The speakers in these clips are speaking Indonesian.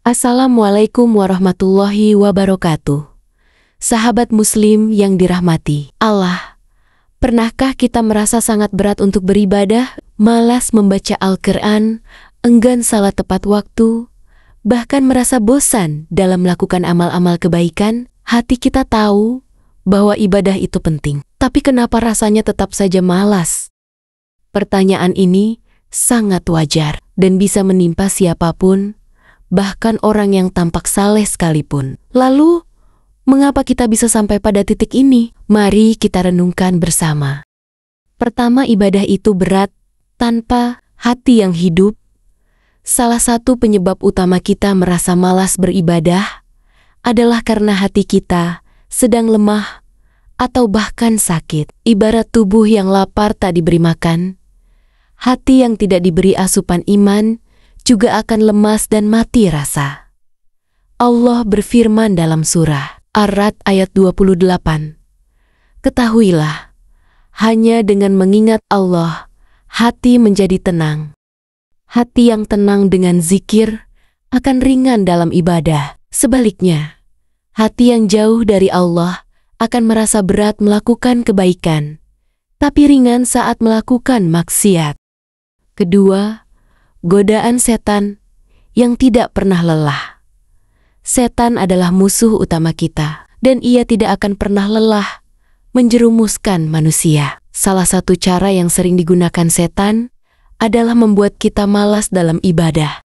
Assalamualaikum warahmatullahi wabarakatuh. Sahabat muslim yang dirahmati Allah, pernahkah kita merasa sangat berat untuk beribadah, malas membaca Al-Quran, enggan salat tepat waktu, bahkan merasa bosan dalam melakukan amal-amal kebaikan? Hati kita tahu bahwa ibadah itu penting, tapi kenapa rasanya tetap saja malas? Pertanyaan ini sangat wajar dan bisa menimpa siapapun, bahkan orang yang tampak saleh sekalipun. Lalu, mengapa kita bisa sampai pada titik ini? Mari kita renungkan bersama. Pertama, ibadah itu berat tanpa hati yang hidup. Salah satu penyebab utama kita merasa malas beribadah adalah karena hati kita sedang lemah atau bahkan sakit. Ibarat tubuh yang lapar tak diberi makan, hati yang tidak diberi asupan iman juga akan lemas dan mati rasa. Allah berfirman dalam surah Ar-Ra'd ayat 28. Ketahuilah, hanya dengan mengingat Allah, hati menjadi tenang. Hati yang tenang dengan zikir akan ringan dalam ibadah. Sebaliknya, hati yang jauh dari Allah akan merasa berat melakukan kebaikan, tapi ringan saat melakukan maksiat. Kedua, godaan setan yang tidak pernah lelah. Setan adalah musuh utama kita, dan ia tidak akan pernah lelah menjerumuskan manusia. Salah satu cara yang sering digunakan setan adalah membuat kita malas dalam ibadah.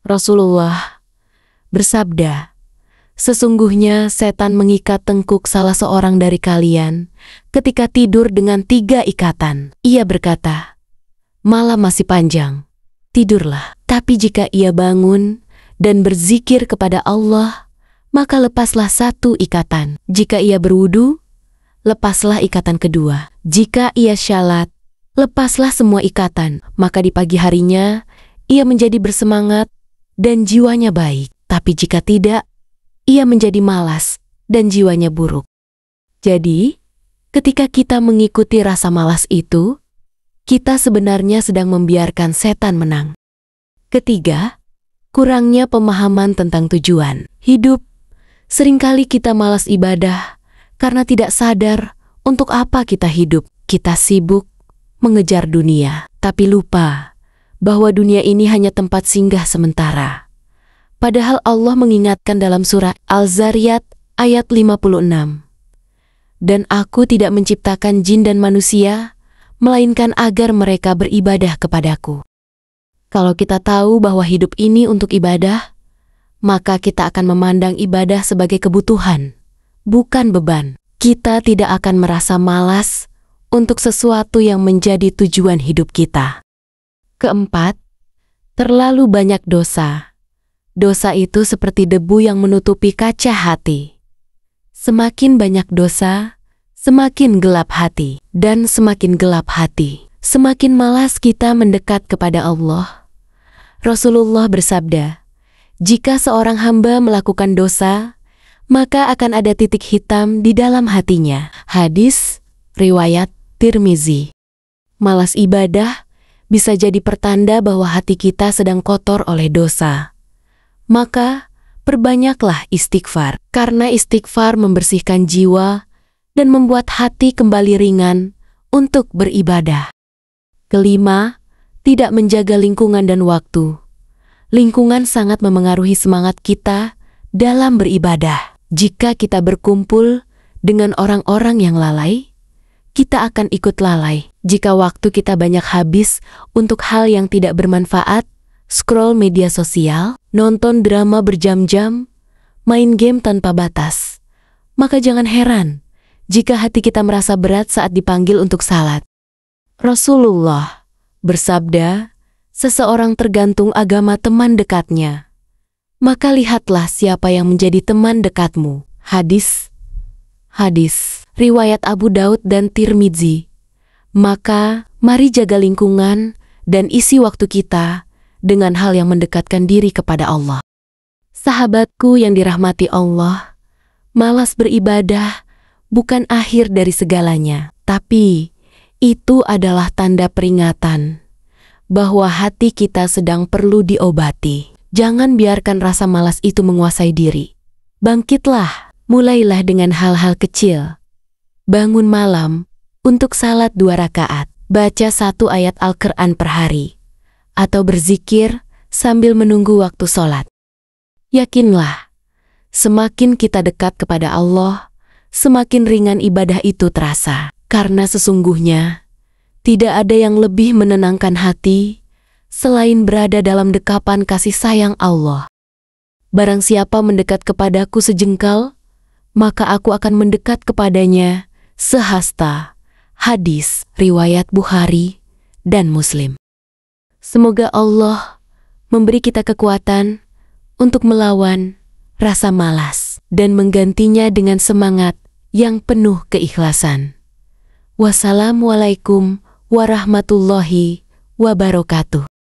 Rasulullah bersabda, sesungguhnya setan mengikat tengkuk salah seorang dari kalian ketika tidur dengan 3 ikatan. Ia berkata, malam masih panjang, tidurlah. Tapi jika ia bangun dan berzikir kepada Allah, maka lepaslah 1 ikatan. Jika ia berwudu, lepaslah ikatan kedua. Jika ia syalat, lepaslah semua ikatan. Maka di pagi harinya, ia menjadi bersemangat dan jiwanya baik. Tapi jika tidak, ia menjadi malas dan jiwanya buruk. Jadi, ketika kita mengikuti rasa malas itu, kita sebenarnya sedang membiarkan setan menang. Ketiga, kurangnya pemahaman tentang tujuan hidup. Seringkali kita malas ibadah karena tidak sadar untuk apa kita hidup. Kita sibuk mengejar dunia, tapi lupa bahwa dunia ini hanya tempat singgah sementara. Padahal Allah mengingatkan dalam surah Al-Zariyat ayat 56. Dan aku tidak menciptakan jin dan manusia, melainkan agar mereka beribadah kepadaku. Kalau kita tahu bahwa hidup ini untuk ibadah, maka kita akan memandang ibadah sebagai kebutuhan, bukan beban. Kita tidak akan merasa malas untuk sesuatu yang menjadi tujuan hidup kita. Keempat, terlalu banyak dosa. Dosa itu seperti debu yang menutupi kaca hati. Semakin banyak dosa, semakin gelap hati. Dan semakin gelap hati, semakin malas kita mendekat kepada Allah. Rasulullah bersabda, jika seorang hamba melakukan dosa, maka akan ada titik hitam di dalam hatinya. Hadis riwayat Tirmizi. Malas ibadah bisa jadi pertanda bahwa hati kita sedang kotor oleh dosa. Maka perbanyaklah istighfar, karena istighfar membersihkan jiwa dan membuat hati kembali ringan untuk beribadah. Kelima, tidak menjaga lingkungan dan waktu. Lingkungan sangat memengaruhi semangat kita dalam beribadah. Jika kita berkumpul dengan orang-orang yang lalai, kita akan ikut lalai. Jika waktu kita banyak habis untuk hal yang tidak bermanfaat, scroll media sosial, nonton drama berjam-jam, main game tanpa batas, maka jangan heran jika hati kita merasa berat saat dipanggil untuk salat. Rasulullah bersabda, seseorang tergantung agama teman dekatnya. Maka lihatlah siapa yang menjadi teman dekatmu. Hadis riwayat Abu Daud dan Tirmizi. Maka mari jaga lingkungan dan isi waktu kita dengan hal yang mendekatkan diri kepada Allah. Sahabatku yang dirahmati Allah, malas beribadah bukan akhir dari segalanya, tapi itu adalah tanda peringatan bahwa hati kita sedang perlu diobati. Jangan biarkan rasa malas itu menguasai diri. Bangkitlah, mulailah dengan hal-hal kecil. Bangun malam untuk salat 2 rakaat, baca 1 ayat Al-Quran per hari, atau berzikir sambil menunggu waktu sholat. Yakinlah, semakin kita dekat kepada Allah, semakin ringan ibadah itu terasa. Karena sesungguhnya, tidak ada yang lebih menenangkan hati selain berada dalam dekapan kasih sayang Allah. Barang siapa mendekat kepadaku sejengkal, maka aku akan mendekat kepadanya sehasta. Hadis riwayat Bukhari dan Muslim. Semoga Allah memberi kita kekuatan untuk melawan rasa malas dan menggantinya dengan semangat yang penuh keikhlasan. Wassalamualaikum warahmatullahi wabarakatuh.